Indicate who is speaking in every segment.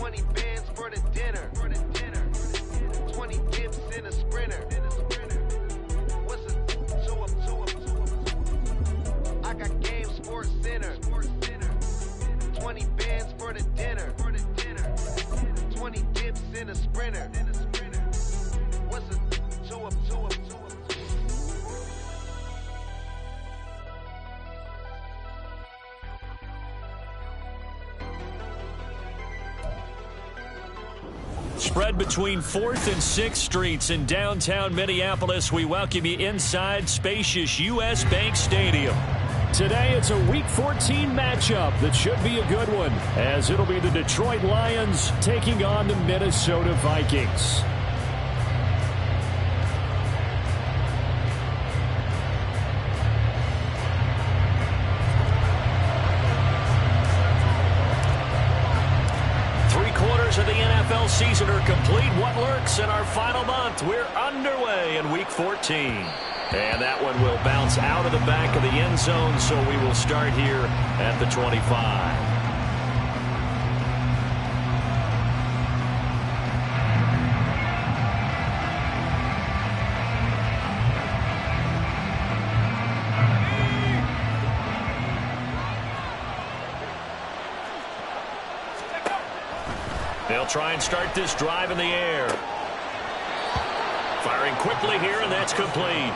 Speaker 1: 20 bands for the dinner. 20 dips in a sprinter. What's a two up? I got game sports center. 20 bands for the dinner. 20 dips in a sprinter. What's a two up?
Speaker 2: Spread between 4th and 6th Streets in downtown Minneapolis. We welcome you inside spacious U.S. Bank Stadium. Today it's a Week 14 matchup that should be a good one, as it'll be the Detroit Lions taking on the Minnesota Vikings. Of the NFL season are complete. What lurks in our final month? We're underway in Week 14. And that one will bounce out of the back of the end zone, so we will start here at the 25. They'll try and start this drive in the air. Firing quickly here, and that's complete.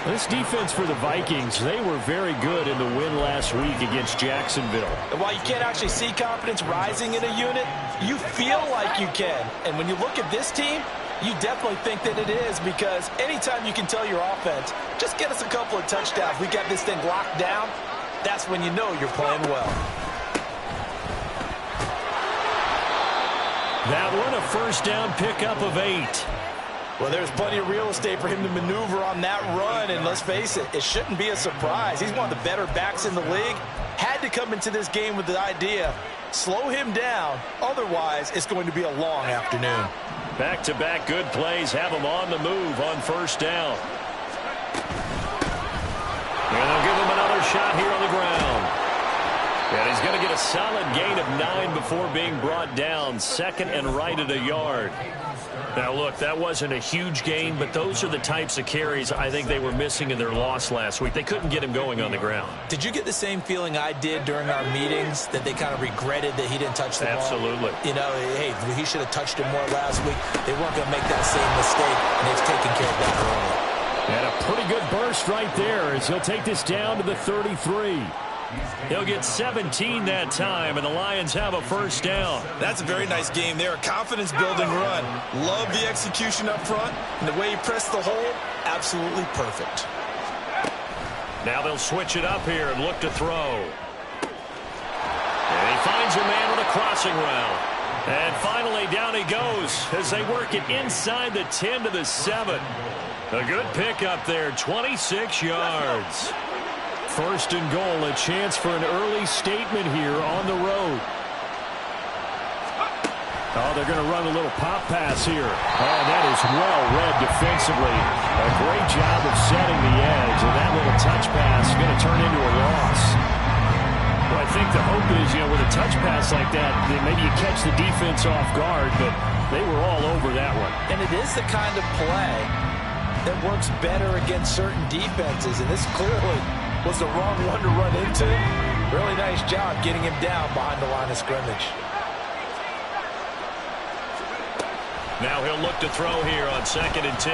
Speaker 2: This defense for the Vikings, they were very good in the win last week against Jacksonville.
Speaker 3: And while you can't actually see confidence rising in a unit, you feel like you can. And when you look at this team, you definitely think that it is, because anytime you can tell your offense, just get us a couple of touchdowns, we got this thing locked down, that's when you know you're playing well.
Speaker 2: That one, a first down pickup of 8.
Speaker 3: Well, there's plenty of real estate for him to maneuver on that run, and let's face it, it shouldn't be a surprise. He's one of the better backs in the league. Had to come into this game with the idea, slow him down, otherwise it's going to be a long afternoon.
Speaker 2: Back-to-back good plays have him on the move on first down. And they'll give him another shot here on the ground. And he's going to get a solid gain of 9 before being brought down. Second and right at a yard. Now, look, that wasn't a huge gain, but those are the types of carries I think they were missing in their loss last week. They couldn't get him going on the ground.
Speaker 3: Did you get the same feeling I did during our meetings, that they kind of regretted that he didn't touch the ball?
Speaker 2: Absolutely.
Speaker 3: You know, hey, he should have touched it more last week. They weren't going to make that same mistake, and they've taken care of that early.
Speaker 2: And a pretty good burst right there as he'll take this down to the 33. He'll get 17 that time, and the Lions have a first down.
Speaker 3: That's a very nice game there. A confidence-building run. Love the execution up front, and the way he pressed the hole, absolutely perfect.
Speaker 2: Now they'll switch it up here and look to throw. And he finds a man with a crossing route. And finally, down he goes as they work it inside the 10 to the 7. A good pickup there, 26 yards. First and goal, a chance for an early statement here on the road. Oh, they're going to run a little pop pass here. Oh, that is well read defensively. A great job of setting the edge, and that little touch pass is going to turn into a loss. Well, I think the hope is, with a touch pass like that, maybe you catch the defense off guard, but they were all over that one.
Speaker 3: And it is the kind of play that works better against certain defenses, and this clearly was the wrong one to run into. Really nice job getting him down behind the line of scrimmage.
Speaker 2: Now he'll look to throw here on 2nd and 10.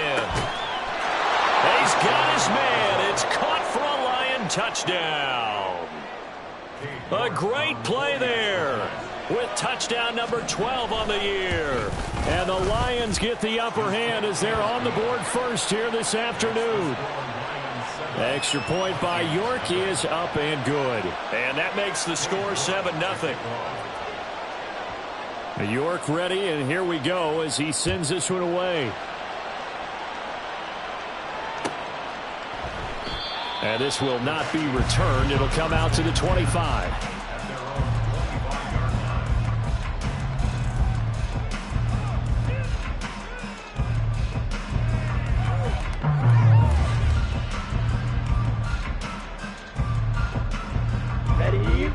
Speaker 2: He's got his man. It's caught for a Lion touchdown. A great play there with touchdown number 12 on the year. And the Lions get the upper hand as they're on the board first here this afternoon. Extra point by York is up and good. And that makes the score 7-0. York ready, and here we go as he sends this one away. And this will not be returned. It'll come out to the 25.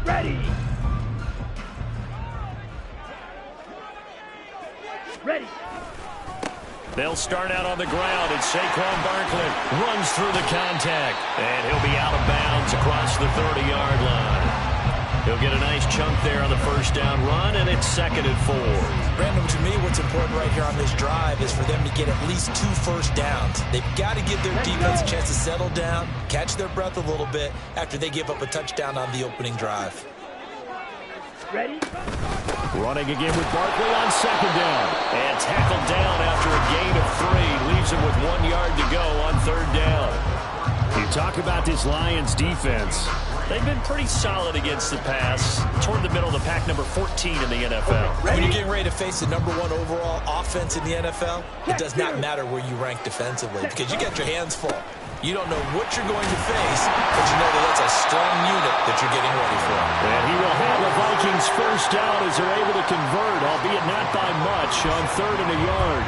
Speaker 4: Ready.
Speaker 2: They'll start out on the ground, and Saquon Barkley runs through the contact. And he'll be out of bounds across the 30-yard line. He'll get a nice chunk there on the first down run, and it's 2nd and 4.
Speaker 3: Brandon, to me, what's important right here on this drive is for them to get at least 2 first downs. They've got to give their defense a chance to settle down, catch their breath a little bit after they give up a touchdown on the opening drive.
Speaker 2: Running again with Barkley on 2nd down. And tackled down after a gain of 3. Leaves him with 1 yard to go on 3rd down. You talk about this Lions defense. They've been pretty solid against the pass. Toward the middle of the pack, number 14 in the NFL.
Speaker 3: When you're getting ready to face the number 1 overall offense in the NFL, it does not matter where you rank defensively because you got your hands full. You don't know what you're going to face, but you know that that's a strong unit that you're getting ready for.
Speaker 2: And he will have the Vikings first down as they're able to convert, albeit not by much, on 3rd and a yard.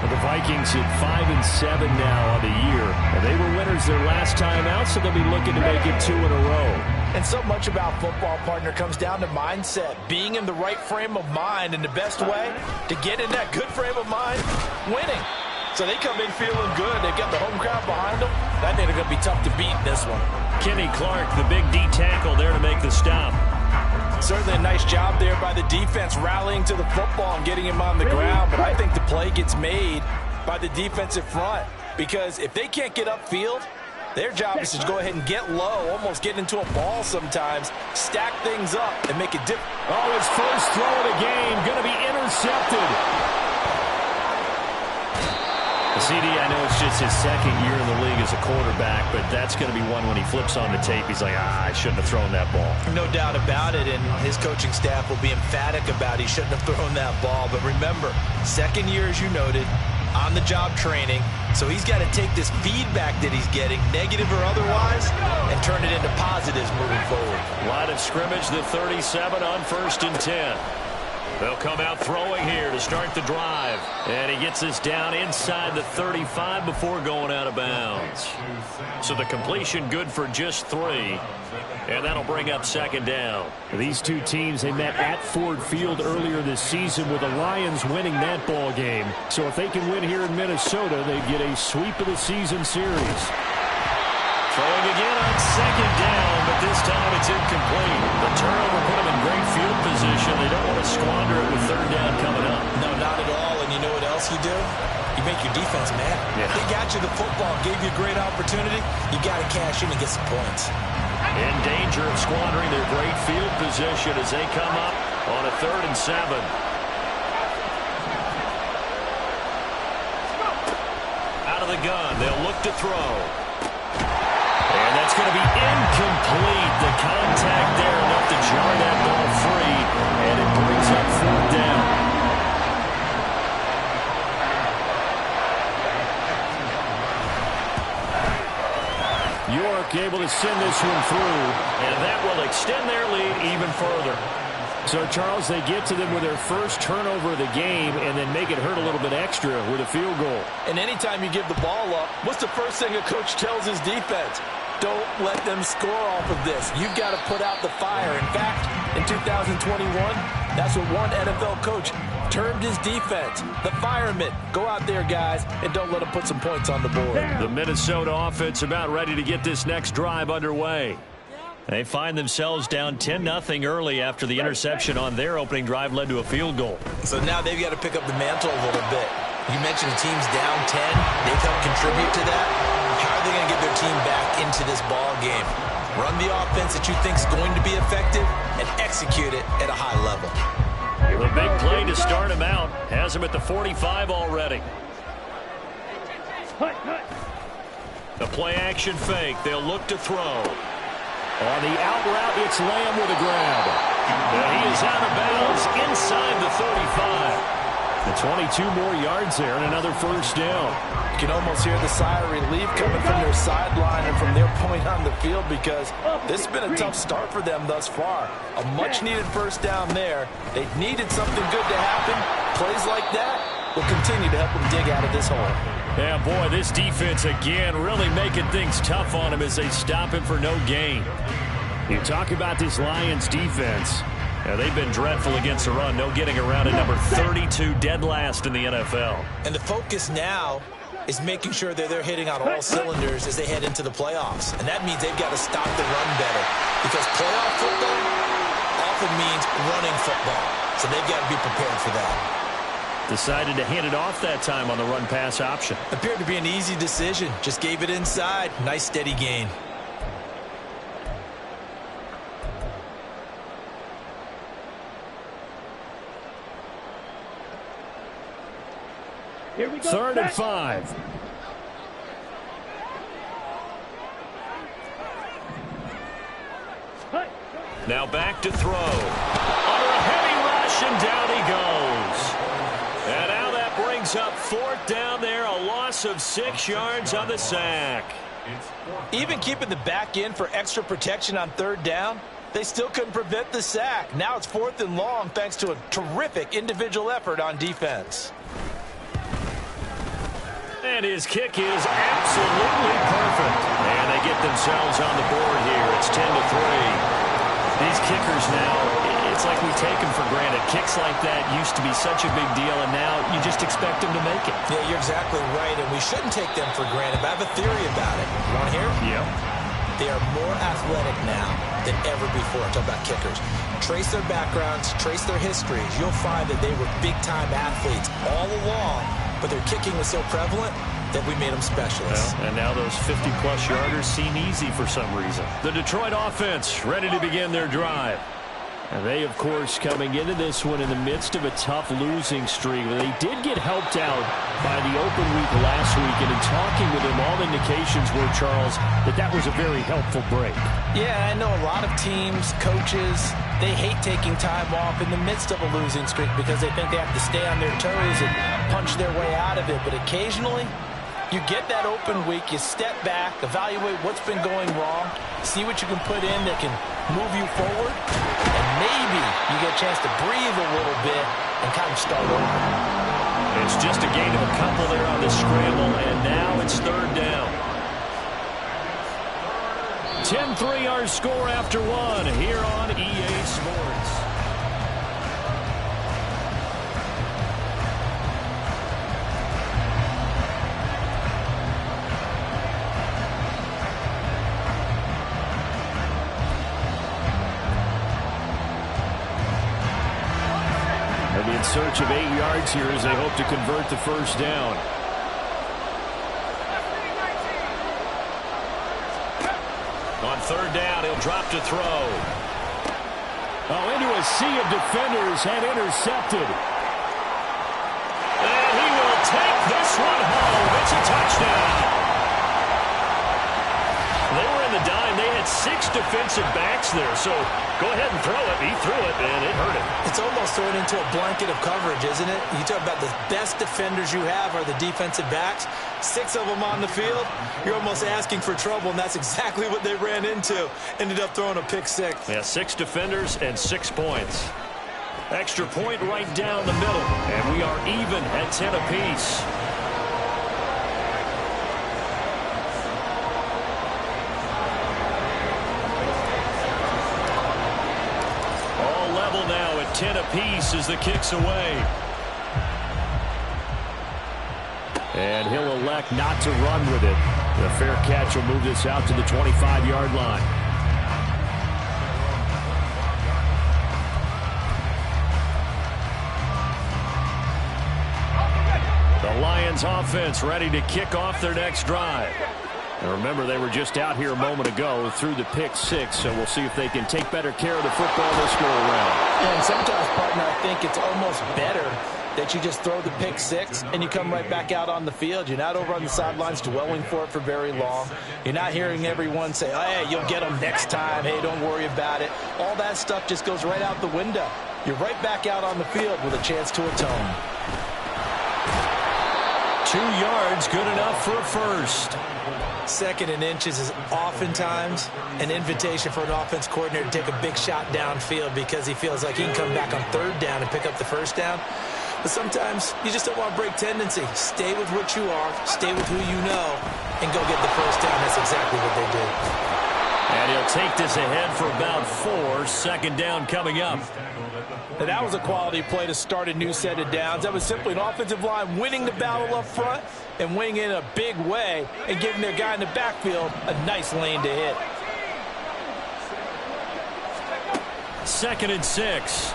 Speaker 2: Well, the Vikings at 5-7 now on the year. And they were winners their last time out, so they'll be looking to make it 2 in a row.
Speaker 3: And so much about football, partner, comes down to mindset. Being in the right frame of mind, and the best way to get in that good frame of mind, winning. So they come in feeling good. They've got the home crowd behind them. I think they're going to be tough to beat in this one.
Speaker 2: Kenny Clark, the big D tackle there to make the stop.
Speaker 3: Certainly a nice job there by the defense rallying to the football and getting him on the ground. But I think the play gets made by the defensive front because if they can't get upfield, their job is to go ahead and get low, almost get into a ball sometimes, stack things up, and make it different.
Speaker 2: Oh, his first throw of the game going to be intercepted. CD, I know it's just his 2nd year in the league as a quarterback, but that's going to be one when he flips on the tape. He's like, I shouldn't have thrown that ball.
Speaker 3: No doubt about it, and his coaching staff will be emphatic about he shouldn't have thrown that ball. But remember, 2nd year, as you noted, on-the-job training, so he's got to take this feedback that he's getting, negative or otherwise, and turn it into positives moving forward.
Speaker 2: Line of scrimmage, the 37 on 1st and 10. They'll come out throwing here to start the drive. And he gets us down inside the 35 before going out of bounds. So the completion good for just 3. And that'll bring up 2nd down. These two teams, they met at Ford Field earlier this season with the Lions winning that ball game. So if they can win here in Minnesota, they get a sweep of the season series. Throwing again on 2nd down, but this time it's incomplete. The turnover put them in great field position. They don't want to squander it with 3rd down coming up.
Speaker 3: No, not at all. And you know what else you do? You make your defense mad.
Speaker 2: Yeah.
Speaker 3: They got you the football, gave you a great opportunity. You got to cash in and get some points.
Speaker 2: In danger of squandering their great field position as they come up on a 3rd and 7. Out of the gun, they'll look to throw. And that's going to be incomplete. The contact there enough to jar that ball free, and it brings up 4th down. York able to send this one through, and that will extend their lead even further. So, Charles, they get to them with their first turnover of the game and then make it hurt a little bit extra with a field goal.
Speaker 3: And anytime you give the ball up, what's the first thing a coach tells his defense? Don't let them score off of this. You've got to put out the fire. In fact, in 2021, that's what one NFL coach termed his defense, the firemen. Go out there, guys, and don't let them put some points on the board.
Speaker 2: The Minnesota offense about ready to get this next drive underway. They find themselves down 10-0 early after the interception on their opening drive led to a field goal.
Speaker 3: So now they've got to pick up the mantle a little bit. You mentioned the team's down 10. They've helped contribute to that. How are they going to get their team back into this ball game? Run the offense that you think is going to be effective and execute it at a high level.
Speaker 2: The big play to start him out. Has him at the 45 already. The play action fake. They'll look to throw. On the out route, it's Lamb with a grab. And he is out of bounds inside the 35. The 22 more yards there and another first down.
Speaker 3: You can almost hear the sigh of relief coming from their sideline and from their point on the field because this has been a tough start for them thus far. A much-needed first down there. They needed something good to happen. Plays like that will continue to help them dig out of this hole.
Speaker 2: Yeah, boy, this defense again really making things tough on him as they stop him for no gain. You talk about this Lions defense. Yeah, they've been dreadful against the run. No getting around at number 32, dead last in the NFL.
Speaker 3: And the focus now is making sure that they're hitting on all cylinders as they head into the playoffs. And that means they've got to stop the run better, because playoff football often means running football. So they've got to be prepared for that.
Speaker 2: Decided to hand it off that time on the run-pass option.
Speaker 3: Appeared to be an easy decision. Just gave it inside. Nice, steady gain.
Speaker 4: Here we go.
Speaker 2: 3rd and 5. Now back to throw. Under a heavy rush, and down he goes. And now that brings up 4th down there, a loss of 6 yards on the sack.
Speaker 3: Even keeping the back in for extra protection on 3rd down, they still couldn't prevent the sack. Now it's 4th and long thanks to a terrific individual effort on defense.
Speaker 2: And his kick is absolutely perfect. And they get themselves on the board here. It's 10-3. These kickers now, it's like we take them for granted. Kicks like that used to be such a big deal, and now you just expect them to make it.
Speaker 3: Yeah, you're exactly right, and we shouldn't take them for granted. But I have a theory about it. You want to hear?
Speaker 2: Yep.
Speaker 3: They are more athletic now than ever before. Talk about kickers. Trace their backgrounds, trace their histories. You'll find that they were big-time athletes all along, but their kicking was so prevalent that we made them specialists.
Speaker 2: Well, and now those 50-plus yarders seem easy for some reason. The Detroit offense ready to begin their drive. And they, of course, coming into this one in the midst of a tough losing streak. They did get helped out by the open week last week, and in talking with them, all indications were, Charles, that was a very helpful break.
Speaker 3: Yeah, I know a lot of teams, coaches, they hate taking time off in the midst of a losing streak because they think they have to stay on their toes and punch their way out of it. But occasionally, you get that open week, you step back, evaluate what's been going wrong, see what you can put in that can move you forward, and maybe you get a chance to breathe a little bit and kind of start over.
Speaker 2: It's just a gain of a couple there on the scramble, and now it's 3rd down. 10-3 our score after 1 here on EA Sports. In search of 8 yards here as they hope to convert the 1st down. On 3rd down, he'll drop to throw. Oh, into a sea of defenders, and intercepted. And he will take this one home. It's a touchdown. They were in the dime. They had 6 defensive backs there, so go ahead and throw it. He threw it, and it hurt him.
Speaker 3: It's almost thrown into a blanket of coverage, isn't it? You talk about the best defenders you have are the defensive backs. 6 of them on the field. You're almost asking for trouble, and that's exactly what they ran into. Ended up throwing a pick 6.
Speaker 2: Yeah, 6 defenders and 6 points. Extra point right down the middle, and we are even at 10 apiece. Now at 10 apiece as the kick's away. And he'll elect not to run with it. The fair catch will move this out to the 25-yard line. The Lions offense ready to kick off their next drive. And remember, they were just out here a moment ago through the pick 6, so we'll see if they can take better care of the football this go around.
Speaker 3: And sometimes, partner, I think it's almost better that you just throw the pick 6 and you come right back out on the field. You're not over on the sidelines dwelling for it for very long. You're not hearing everyone say, oh, hey, you'll get them next time. Hey, don't worry about it. All that stuff just goes right out the window. You're right back out on the field with a chance to atone.
Speaker 2: 2 yards, good enough for a first.
Speaker 3: 2nd and inches is oftentimes an invitation for an offense coordinator to take a big shot downfield because he feels like he can come back on 3rd down and pick up the 1st down. But sometimes you just don't want to break tendency. Stay with what you are, stay with who you know, and go get the 1st down. That's exactly what they did.
Speaker 2: And he'll take this ahead for about 4. Second down coming up.
Speaker 3: Now, that was a quality play to start a new set of downs. That was simply an offensive line winning the battle up front and winning in a big way and giving their guy in the backfield a nice lane to hit.
Speaker 2: 2nd and 6.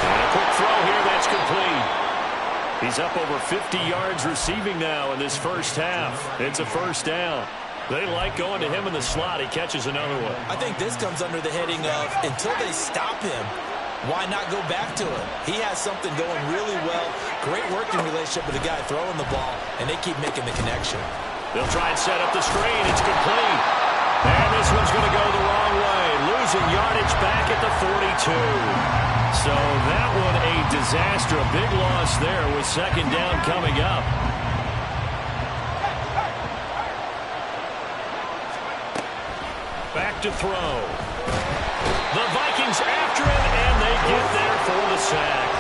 Speaker 2: And a quick throw here. That's complete. He's up over 50 yards receiving now in this first half. It's a first down. They like going to him in the slot. He catches another one.
Speaker 3: I think this comes under the heading of until they stop him, why not go back to him? He has something going really well. Great working relationship with the guy throwing the ball, and they keep making the connection.
Speaker 2: They'll try and set up the screen. It's complete. And this one's going to go the wrong way. Losing yardage back at the 42. So that one a disaster. A big loss there with second down coming up. Back to throw. The Vikings after him, and they get there for the sack.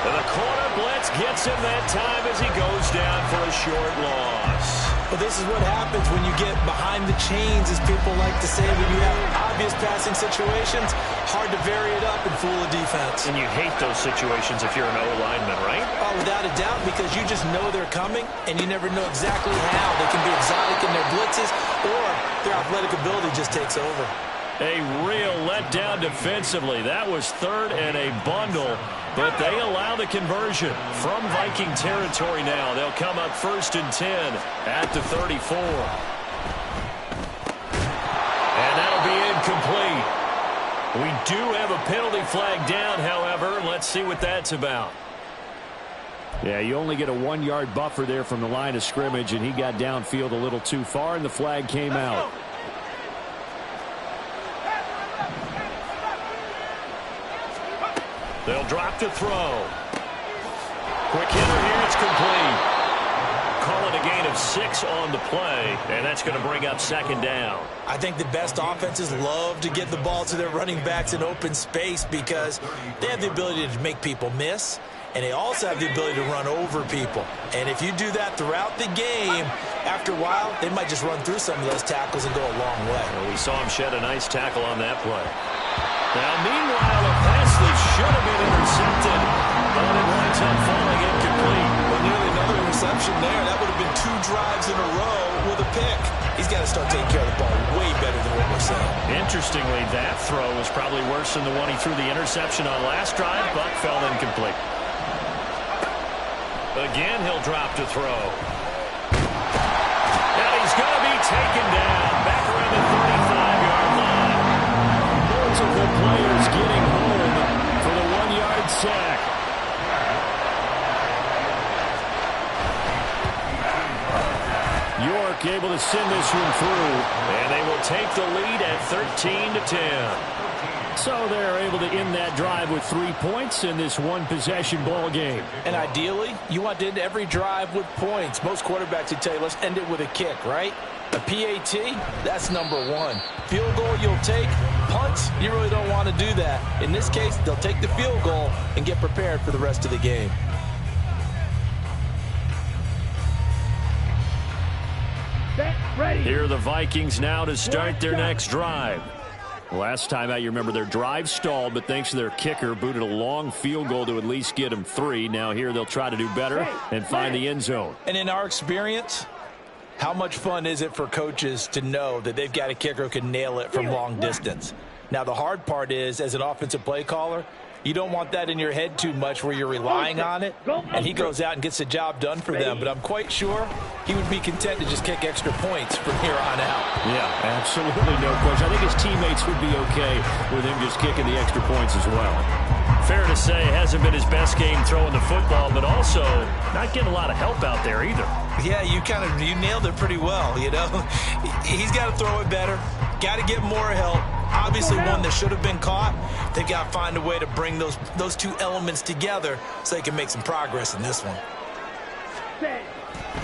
Speaker 2: And the corner blitz gets him that time as he goes down for a short loss.
Speaker 3: Well, this is what happens when you get behind the chains, as people like to say. When you have obvious passing situations, hard to vary it up and fool a defense.
Speaker 2: And you hate those situations if you're an O-lineman, right?
Speaker 3: Oh, without a doubt, because you just know they're coming, and you never know exactly how. They can be exotic in their blitzes, or their athletic ability just takes over.
Speaker 2: A real letdown defensively. That was 3rd and a bundle, but they allow the conversion from Viking territory now. They'll come up 1st and 10 at the 34. And that'll be incomplete. We do have a penalty flag down, however. Let's see what that's about. Yeah, you only get a 1-yard buffer there from the line of scrimmage, and he got downfield a little too far, and the flag came out. They'll drop to throw. Quick hitter here. It's complete. Call it a gain of 6 on the play, and that's going to bring up second down.
Speaker 3: I think the best offenses love to get the ball to their running backs in open space because they have the ability to make people miss, and they also have the ability to run over people. And if you do that throughout the game, after a while, they might just run through some of those tackles and go a long way.
Speaker 2: Well, we saw him shed a nice tackle on that play. Now, meanwhile, a pass that should have been intercepted, but it winds up falling incomplete.
Speaker 3: Well, nearly another interception there. That would have been 2 drives in a row with a pick. He's got to start taking care of the ball way better than what we're saying.
Speaker 2: Interestingly, that throw was probably worse than the one he threw the interception on last drive, but fell incomplete. Again, he'll drop to throw. And he's going to be taken down back around the 35-yard line. Multiple players getting home for the 1-yard sack. York able to send this one through, and they will take the lead at 13-10. So they're able to end that drive with 3 points in this one-possession ball game.
Speaker 3: And ideally, you want to end every drive with points. Most quarterbacks would tell you, let's end it with a kick, right? A PAT, that's number 1. Field goal you'll take. Punts, you really don't want to do that. In this case, they'll take the field goal and get prepared for the rest of the game.
Speaker 2: Here are the Vikings now to start their next drive. Last time out, you remember their drive stalled, but thanks to their kicker, booted a long field goal to at least get them 3. Now here they'll try to do better and find the end zone.
Speaker 3: And in our experience, how much fun is it for coaches to know that they've got a kicker who can nail it from long distance? Now, the hard part is, as an offensive play caller, you don't want that in your head too much where you're relying on it, and he goes out and gets the job done for them. But I'm quite sure he would be content to just kick extra points from here on out.
Speaker 2: Yeah, absolutely no question. I think his teammates would be okay with him just kicking the extra points as well. Fair to say, hasn't been his best game throwing the football, but also not getting a lot of help out there either.
Speaker 3: Yeah, you nailed it pretty well, you know. He's got to throw it better, got to get more help. Obviously one that should have been caught. They've got to find a way to bring those 2 elements together so they can make some progress in this one.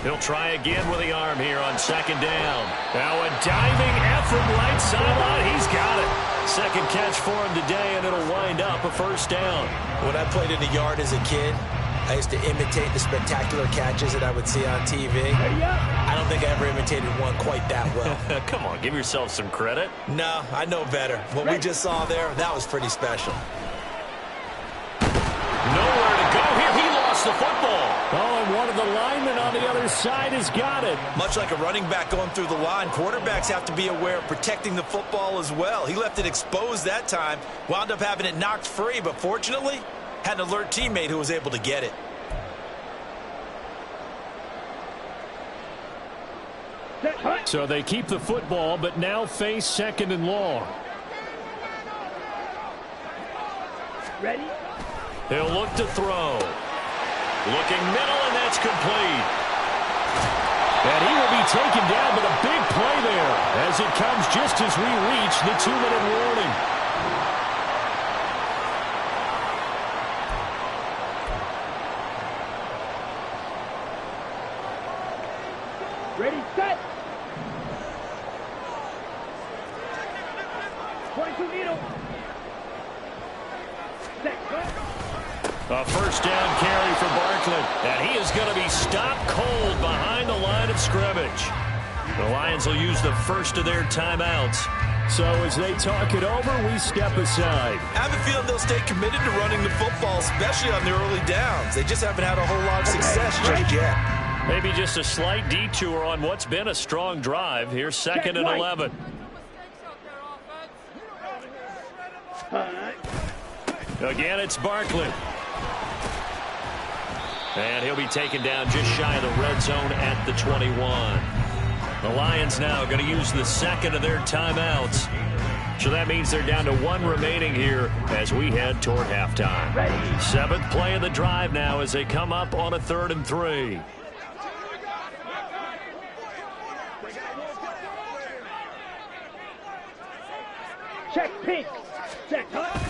Speaker 2: He'll try again with the arm here on second down. Now a diving effort right sideline. He's got it. Second catch for him today, and it'll wind up a first down.
Speaker 3: When I played in the yard as a kid, I used to imitate the spectacular catches that I would see on TV. I don't think I ever imitated one quite that well.
Speaker 2: Come on, give yourself some credit.
Speaker 3: No, I know better. What we just saw there, that was pretty special.
Speaker 2: Nowhere to go here. He lost the football.
Speaker 4: Oh, and one of the linemen on the other side has got it.
Speaker 3: Much like a running back going through the line, quarterbacks have to be aware of protecting the football as well. He left it exposed that time, wound up having it knocked free, but fortunately, had an alert teammate who was able to get it.
Speaker 4: So they keep the football, but now face 2nd and long.
Speaker 5: Ready?
Speaker 2: He'll look to throw. Looking middle, and that's complete.
Speaker 4: And he will be taken down, but a big play there as it comes just as we reach the 2-minute warning.
Speaker 5: Ready, set. 22 needle. Set, cut.
Speaker 2: A first down carry for Barkley. And he is going to be stopped cold behind the line of scrimmage. The Lions will use the first of their timeouts.
Speaker 4: So as they talk it over, we step aside.
Speaker 3: I have a feeling they'll stay committed to running the football, especially on the early downs. They just haven't had a whole lot of success just yet.
Speaker 2: Maybe just a slight detour on what's been a strong drive. Here's 2nd and 11. Again, it's Barkley. And he'll be taken down just shy of the red zone at the 21. The Lions now going to use the 2nd of their timeouts. So that means they're down to 1 remaining here as we head toward halftime. 7th play of the drive now as they come up on a 3rd and 3.
Speaker 5: Check pink. Set, cut.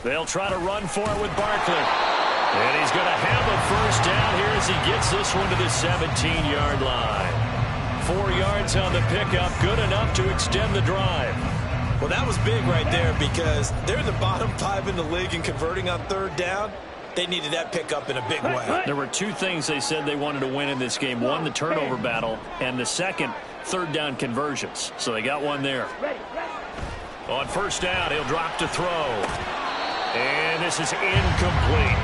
Speaker 2: They'll try to run for it with Barkley. And he's going to have a first down here as he gets this one to the 17-yard line. 4 yards on the pickup, good enough to extend the drive.
Speaker 3: Well, that was big right there because they're in the bottom 5 in the league in converting on 3rd down. They needed that pickup in a big way.
Speaker 2: There were 2 things they said they wanted to win in this game. One, the turnover battle, and the second, 3rd down conversions. So they got one there. On first down, he'll drop to throw. And this is incomplete.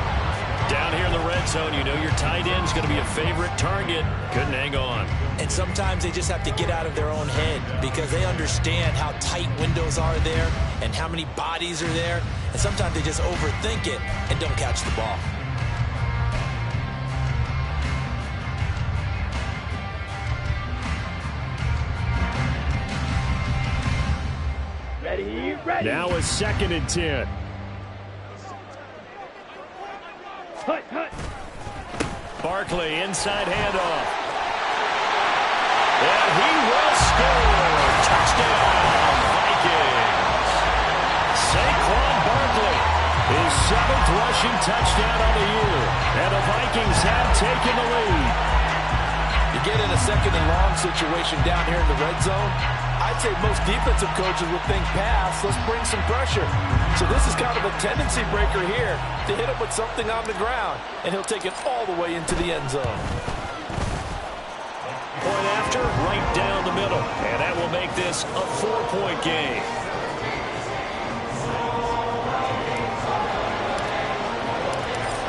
Speaker 2: Down here in the red zone, you know your tight end's going to be a favorite target. Couldn't hang on.
Speaker 3: And sometimes they just have to get out of their own head because they understand how tight windows are there and how many bodies are there. And sometimes they just overthink it and don't catch the ball.
Speaker 5: Ready.
Speaker 4: Now a 2nd and 10.
Speaker 5: Hut.
Speaker 2: Barkley, inside handoff. And he will score. Touchdown, Vikings. Saquon Barkley, his 7th rushing touchdown on the year. And the Vikings have taken the lead.
Speaker 3: You get in a 2nd and long situation down here in the red zone, I'd say most defensive coaches would think pass, let's bring some pressure. So this is kind of a tendency breaker here to hit him with something on the ground, and he'll take it all the way into the end zone.
Speaker 2: Point after, right down the middle. And that will make this a 4-point game.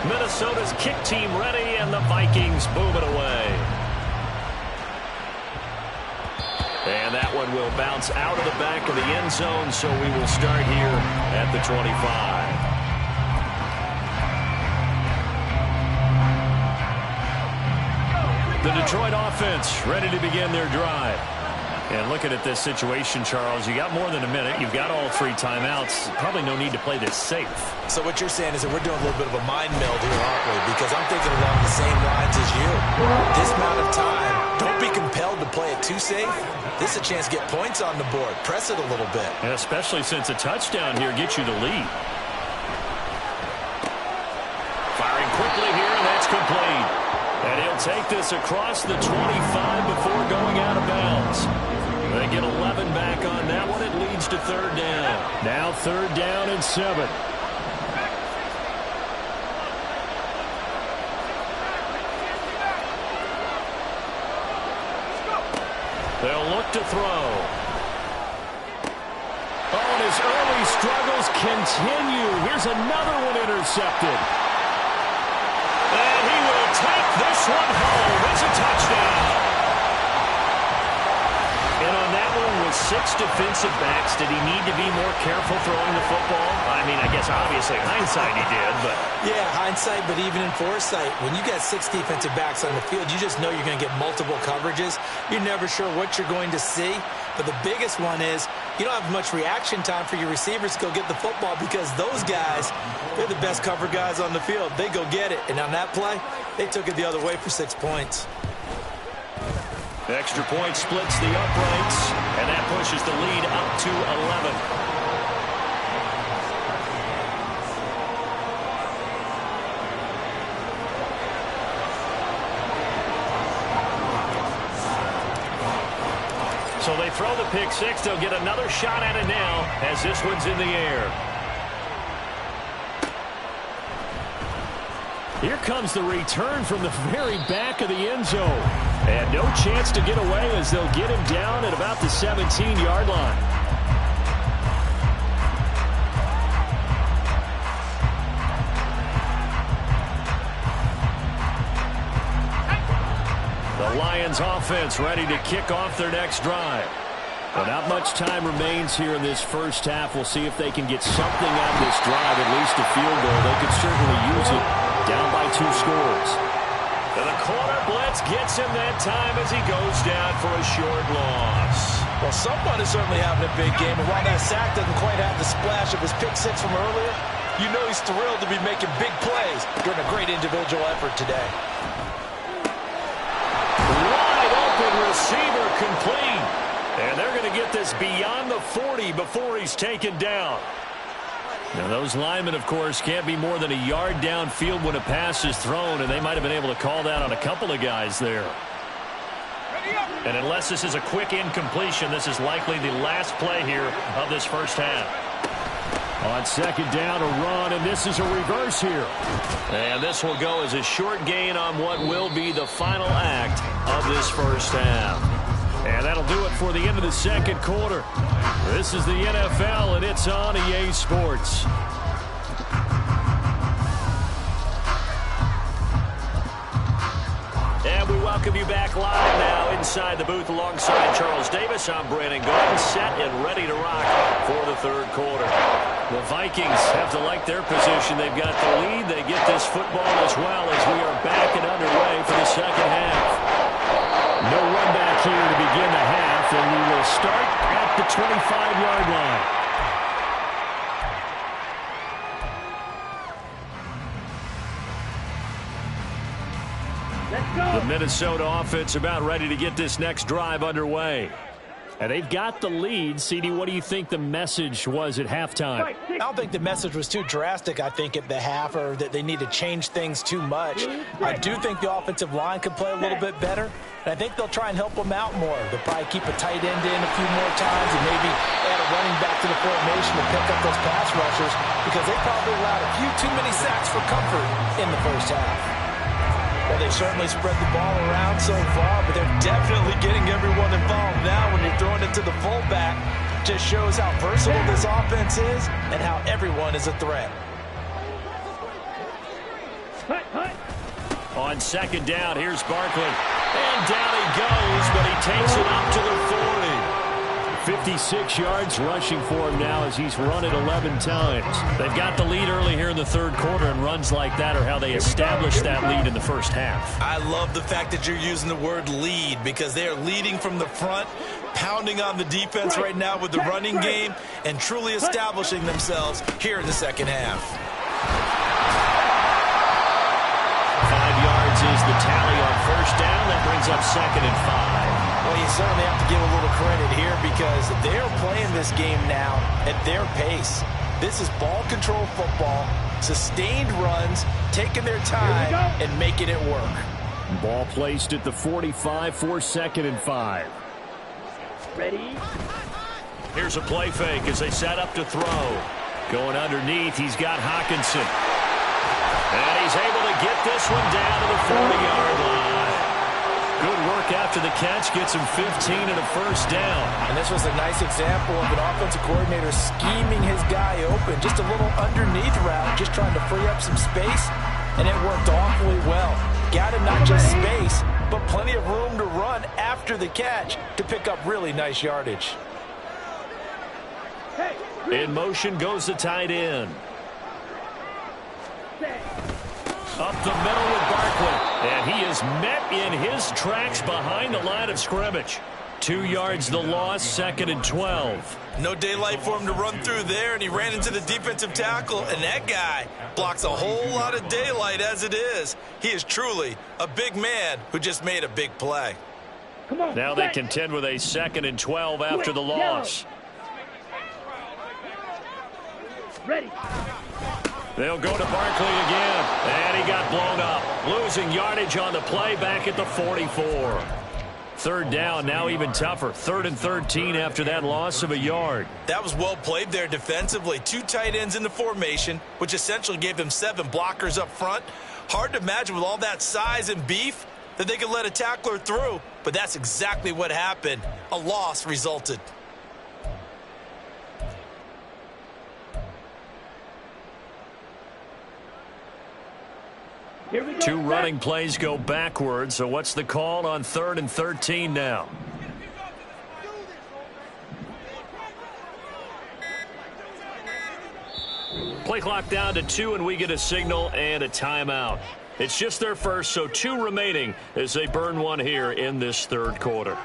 Speaker 2: Minnesota's kick team ready, and the Vikings boom it away. And that one will bounce out of the back of the end zone, so we will start here at the 25. The Detroit offense ready to begin their drive. And looking at this situation, Charles, you got more than a minute. You've got all 3 timeouts. Probably no need to play this safe.
Speaker 3: So what you're saying is that we're doing a little bit of a mind meld here, aren't we? Because I'm thinking along the same lines as you. This amount of time, don't be compelled to play it too safe. This is a chance to get points on the board. Press it a little bit.
Speaker 2: And especially since a touchdown here gets you the lead. Firing quickly here, and that's complete. And he'll take this across the 25 before going out of bounds. They get 11 back on that one. It leads to 3rd down.
Speaker 4: Now 3rd down and 7.
Speaker 2: up to throw. Oh, and his early struggles continue. Here's another one intercepted. And he will take this one home. It's a touchdown. And on that one with 6 defensive backs, did he need to be more careful throwing the football? I mean, I guess obviously hindsight he did, but...
Speaker 3: Yeah, hindsight, but even in foresight, when you got 6 defensive backs on the field, you just know you're going to get multiple coverages. You're never sure what you're going to see. But the biggest one is you don't have much reaction time for your receivers to go get the football because those guys, they're the best cover guys on the field. They go get it. And on that play, they took it the other way for 6 points.
Speaker 2: Extra point splits the uprights, and that pushes the lead up to 11. So they throw the pick six. They'll get another shot at it now as this one's in the air. Here comes the return from the very back of the end zone. And no chance to get away as they'll get him down at about the 17-yard line. The Lions offense ready to kick off their next drive. Well, not much time remains here in this first half. We'll see if they can get something out of this drive, at least a field goal. They could certainly use it, down by 2 scores. And the corner blitz gets him that time as he goes down for a short loss.
Speaker 3: Well, someone is certainly having a big game, and while that sack doesn't quite have the splash of his pick six from earlier, you know he's thrilled to be making big plays during a great individual effort today.
Speaker 2: Wide open receiver complete. And they're going to get this beyond the 40 before he's taken down. Now, those linemen, of course, can't be more than a yard downfield when a pass is thrown, and they might have been able to call that on a couple of guys there. And unless this is a quick incompletion, this is likely the last play here of this first half. On second down, a run, and this is a reverse here. And this will go as a short gain on what will be the final act of this first half. And that'll do it for the end of the second quarter. This is the NFL, and it's on EA Sports. And we welcome you back live now inside the booth alongside Charles Davis. I'm Brandon Gordon, set and ready to rock for the third quarter. The Vikings have to like their position. They've got the lead. They get this football as well as we are back and underway for the second half. No run back here to begin the half, and we will start at the 25-yard line.
Speaker 5: Let's go.
Speaker 2: The Minnesota offense about ready to get this next drive underway. And they've got the lead. CD, what do you think the message was at halftime?
Speaker 3: I don't think the message was too drastic, I think, at the half, or that they need to change things too much. I do think the offensive line could play a little bit better, and I think they'll try and help them out more. They'll probably keep a tight end in a few more times and maybe add a running back to the formation to pick up those pass rushers because they probably allowed a few too many sacks for comfort in the first half. Well, they've certainly spread the ball around so far, but they're definitely getting everyone involved now when you're throwing it to the fullback. Just shows how versatile this offense is and how everyone is a threat.
Speaker 2: On second down, here's Barkley. And down he goes, but he takes it up to the 40. 56 yards rushing for him now as he's run it 11 times. They've got the lead early here in the third quarter, and runs like that are how they establish that lead in the first half.
Speaker 3: I love the fact that you're using the word lead because they are leading from the front, pounding on the defense right now with the running game, and truly establishing themselves here in the second half.
Speaker 2: 5 yards is the tally on first down. That brings up second and 5.
Speaker 3: Well, you certainly have to give a little credit here because they're playing this game now at their pace. This is ball control football, sustained runs, taking their time and making it work.
Speaker 4: Ball placed at the 45 for second and 5.
Speaker 5: Ready?
Speaker 2: Here's a play fake as they set up to throw. Going underneath, he's got Hawkinson. And he's able to get this one down to the 40-yard line. Good work after the catch. Gets him 15 and a first down.
Speaker 3: And this was a nice example of an offensive coordinator scheming his guy open. Just a little underneath route, just trying to free up some space, and it worked awfully well. Got him not just space, but plenty of room to run after the catch to pick up really nice yardage.
Speaker 2: In motion goes the tight end. Up the middle with Barkley. And he is met in his tracks behind the line of scrimmage. 2 yards the loss, 2nd and 12.
Speaker 3: No daylight for him to run through there, and he ran into the defensive tackle, and that guy blocks a whole lot of daylight as it is. He is truly a big man who just made a big play.
Speaker 5: Come on,
Speaker 2: now they contend with a 2nd and 12 after the loss.
Speaker 5: Ready.
Speaker 2: They'll go to Barkley again, and he got blown up. Losing yardage on the play back at the 44. 3rd down, now even tougher. 3rd and 13 after that loss of a yard.
Speaker 3: That was well played there defensively. 2 tight ends in the formation, which essentially gave them 7 blockers up front. Hard to imagine with all that size and beef that they could let a tackler through, but that's exactly what happened. A loss resulted.
Speaker 5: Here we go.
Speaker 2: 2 running plays go backwards, so what's the call on 3rd and 13 now? Play clock down to 2, and we get a signal and a timeout. It's just their first, so 2 remaining as they burn one here in this 3rd quarter.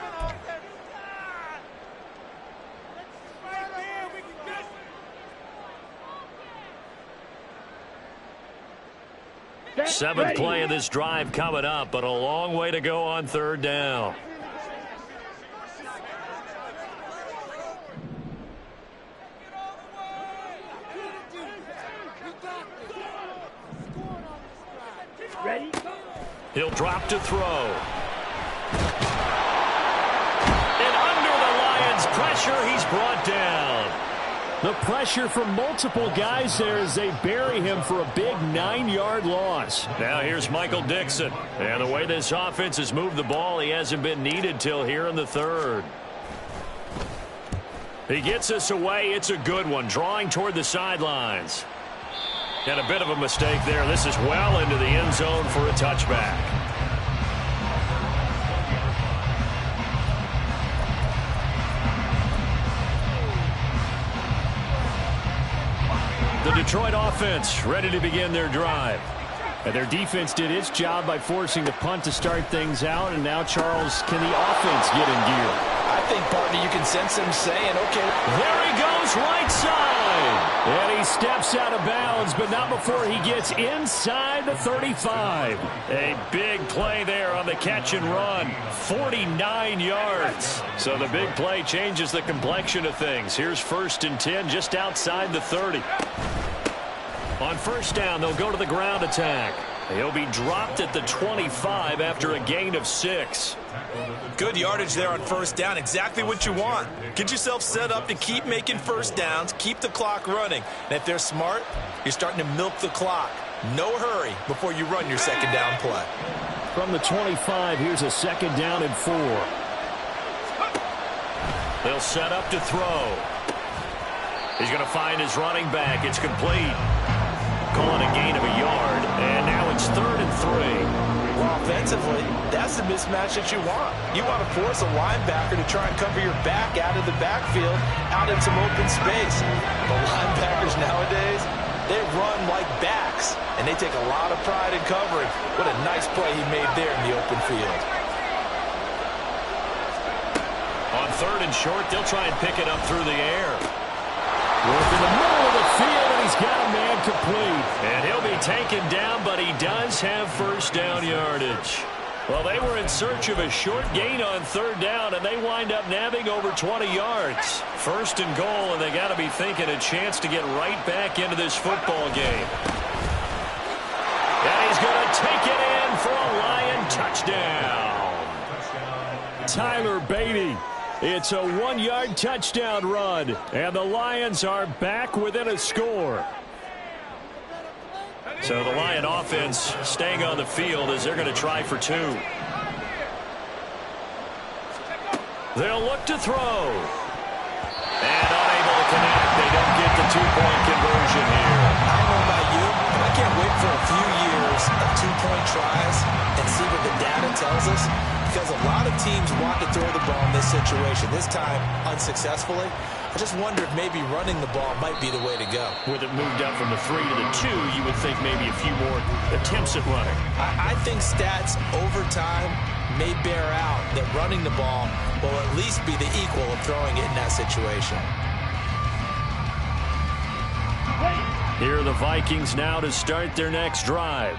Speaker 2: Seventh play of this drive coming up, but a long way to go on 3rd down.
Speaker 5: Ready?
Speaker 2: He'll drop to throw. And under the Lions' pressure, he's brought down.
Speaker 4: The pressure from multiple guys there as they bury him for a big 9-yard loss.
Speaker 2: Now here's Michael Dixon. And the way this offense has moved the ball, he hasn't been needed till here in the 3rd. He gets us away. It's a good one, drawing toward the sidelines. And a bit of a mistake there. This is well into the end zone for a touchback. The Detroit offense ready to begin their drive.
Speaker 4: And their defense did its job by forcing the punt to start things out. And now, Charles, can the offense get in gear?
Speaker 3: I think, partner, you can sense him saying, okay.
Speaker 2: There he goes, right side.
Speaker 4: And he steps out of bounds, but not before he gets inside the 35.
Speaker 2: A big play there on the catch and run. 49 yards. So the big play changes the complexion of things. Here's 1st and 10 just outside the 30. On 1st down, they'll go to the ground attack. He'll be dropped at the 25 after a gain of 6.
Speaker 3: Good yardage there on 1st down. Exactly what you want. Get yourself set up to keep making 1st downs, keep the clock running. And if they're smart, you're starting to milk the clock. No hurry before you run your 2nd down play.
Speaker 4: From the 25, here's a 2nd down and 4.
Speaker 2: They'll set up to throw. He's going to find his running back. It's complete. Calling a gain of a yard, and now it's 3rd and 3.
Speaker 3: Well, offensively, that's the mismatch that you want. You want to force a linebacker to try and cover your back out of the backfield, out in some open space. The linebackers nowadays, they run like backs, and they take a lot of pride in covering. What a nice play he made there in the open field.
Speaker 2: On 3rd and short, they'll try and pick it up through the air.
Speaker 4: Work in the middle of the field, and he's got a man complete.
Speaker 2: And he'll be taken down, but he does have 1st down yardage. Well, they were in search of a short gain on 3rd down, and they wind up nabbing over 20 yards. 1st and goal, and they got to be thinking a chance to get right back into this football game. And he's going to take it in for a Lion touchdown.
Speaker 4: Tyler Beatty. It's a 1-yard touchdown run, and the Lions are back within a score.
Speaker 2: So the Lion offense staying on the field as they're going to try for 2. They'll look to throw. And unable to connect. They don't get the two-point conversion here.
Speaker 3: I don't know about you, but I can't wait for a few years of two-point tries and see what the data tells us, because a lot of teams want to throw the ball in this situation. This time, unsuccessfully. I just wonder if maybe running the ball might be the way to go.
Speaker 4: With it moved up from the 3 to the 2, you would think maybe a few more attempts at running.
Speaker 3: I think stats over time may bear out that running the ball will at least be the equal of throwing it in that situation.
Speaker 4: Here are the Vikings now to start their next drive.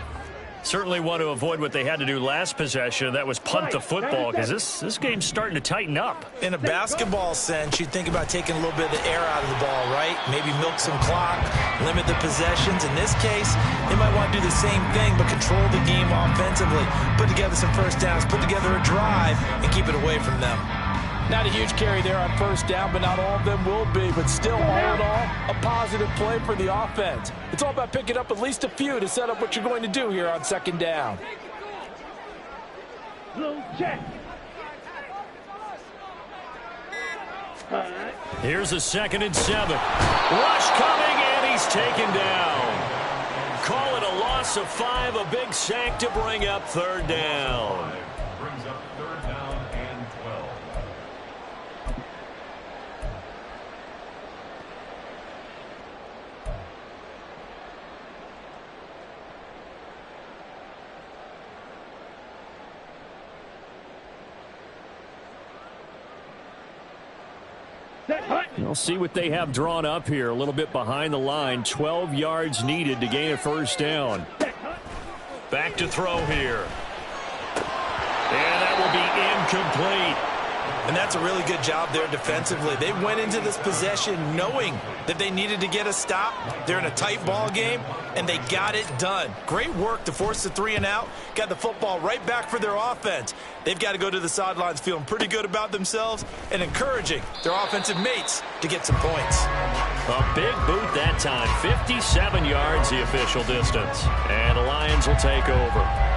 Speaker 4: Certainly want to avoid what they had to do last possession. That was punt the football, because this game's starting to tighten up.
Speaker 3: In a basketball sense, you'd think about taking a little bit of the air out of the ball, right? Maybe milk some clock, limit the possessions. In this case, they might want to do the same thing, but control the game offensively. Put together some first downs, put together a drive, and keep it away from them.
Speaker 6: Not a huge carry there on first down, but not all of them will be. But still, all in all, a positive play for the offense. It's all about picking up at least a few to set up what you're going to do here on second down.
Speaker 5: Blue check.
Speaker 4: Here's a 2nd and 7. Rush coming, and he's taken down. Call it a loss of 5, a big sack to bring up 3rd down.
Speaker 7: Brings up 3rd down and 12.
Speaker 4: We'll see what they have drawn up here. A little bit behind the line. 12 yards needed to gain a 1st down.
Speaker 2: Back to throw here. And that will be incomplete.
Speaker 3: And that's a really good job there defensively. They went into this possession knowing that they needed to get a stop. They're in a tight ball game, and they got it done. Great work to force the 3 and out. Got the football right back for their offense. They've got to go to the sidelines feeling pretty good about themselves and encouraging their offensive mates to get some points.
Speaker 4: A big boot that time. 57 yards the official distance. And the Lions will take over.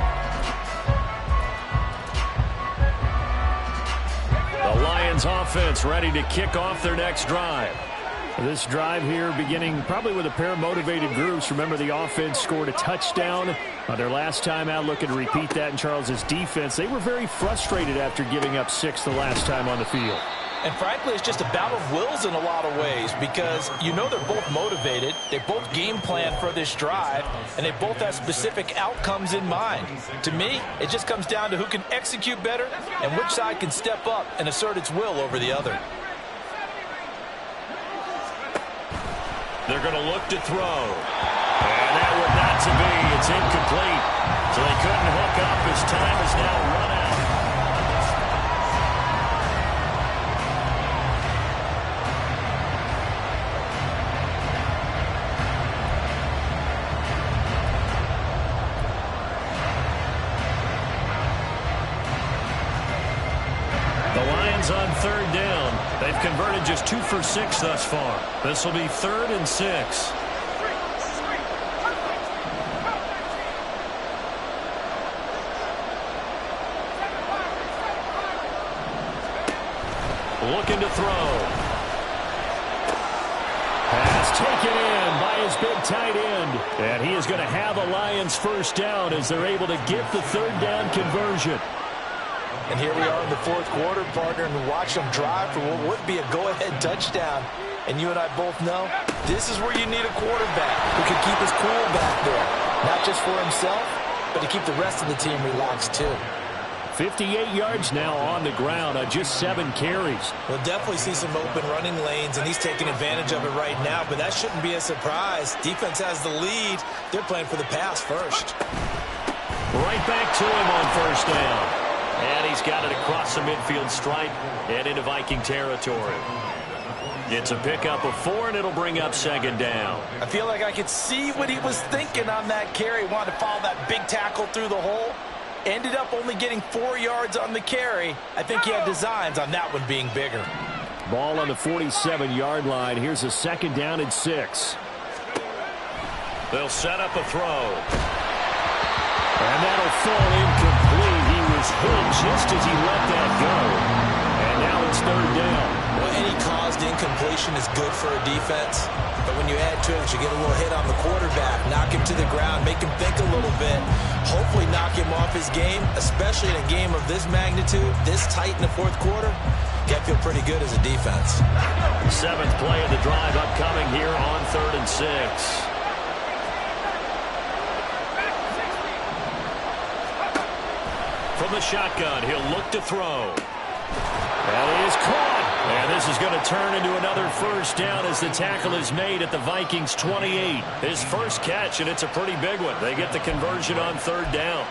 Speaker 4: The Lions offense ready to kick off their next drive. This drive here beginning probably with a pair of motivated groups. Remember, the offense scored a touchdown their last time out. Looking to repeat that in Charles's defense. They were very frustrated after giving up 6 the last time on the field.
Speaker 3: And frankly, it's just a battle of wills in a lot of ways, because you know they're both motivated, they both game plan for this drive, and they both have specific outcomes in mind. To me, it just comes down to who can execute better and which side can step up and assert its will over the other.
Speaker 2: They're going to look to throw. And that would not to be. It's incomplete. So they couldn't hook up. His time is now run out. On 3rd down. They've converted just 2 for 6 thus far. This will be 3rd and 6. Looking to throw. Pass taken in by his big tight end. And he is going to have a Lions 1st down as they're able to get the 3rd down conversion.
Speaker 3: And here we are in the 4th quarter, partner, and watch them drive for what would be a go-ahead touchdown. And you and I both know this is where you need a quarterback who can keep his cool back there. Not just for himself, but to keep the rest of the team relaxed too.
Speaker 4: 58 yards now on the ground on just 7 carries.
Speaker 3: We'll definitely see some open running lanes, and he's taking advantage of it right now, but that shouldn't be a surprise. Defense has the lead. They're playing for the pass first.
Speaker 2: Right back to him on 1st down. And he's got it across the midfield stripe and into Viking territory. It's a pickup of 4, and it'll bring up 2nd down.
Speaker 3: I feel like I could see what he was thinking on that carry. Wanted to follow that big tackle through the hole. Ended up only getting 4 yards on the carry. I think he had designs on that one being bigger.
Speaker 4: Ball on the 47-yard line. Here's a 2nd down and 6.
Speaker 2: They'll set up a throw.
Speaker 4: And that'll fall incomplete. He was hit just as he let that go. And now third down.
Speaker 3: Well, any caused incompletion is good for a defense. But when you add to it, you get a little hit on the quarterback, knock him to the ground, make him think a little bit, hopefully knock him off his game, especially in a game of this magnitude, this tight in the fourth quarter. You feel pretty good as a defense.
Speaker 2: 7th play of the drive upcoming here on 3rd and 6. From the shotgun, he'll look to throw. And he is caught. And this is going to turn into another first down as the tackle is made at the Vikings 28. His first catch, and it's a pretty big one. They get the conversion on 3rd down.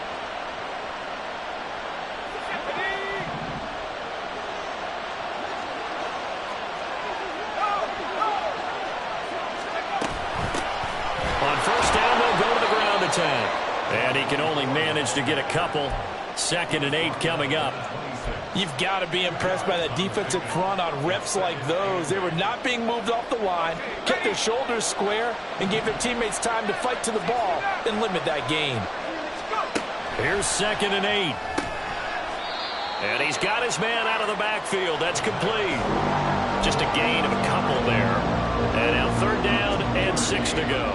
Speaker 2: On 1st down, they'll go to the ground attack. And he can only manage to get a couple. 2nd and 8 coming up.
Speaker 6: You've got to be impressed by that defensive front on reps like those. They were not being moved off the line, kept their shoulders square, and gave their teammates time to fight to the ball and limit that gain.
Speaker 2: Here's 2nd and 8. And he's got his man out of the backfield. That's complete. Just a gain of a couple there. And now 3rd down and 6 to go.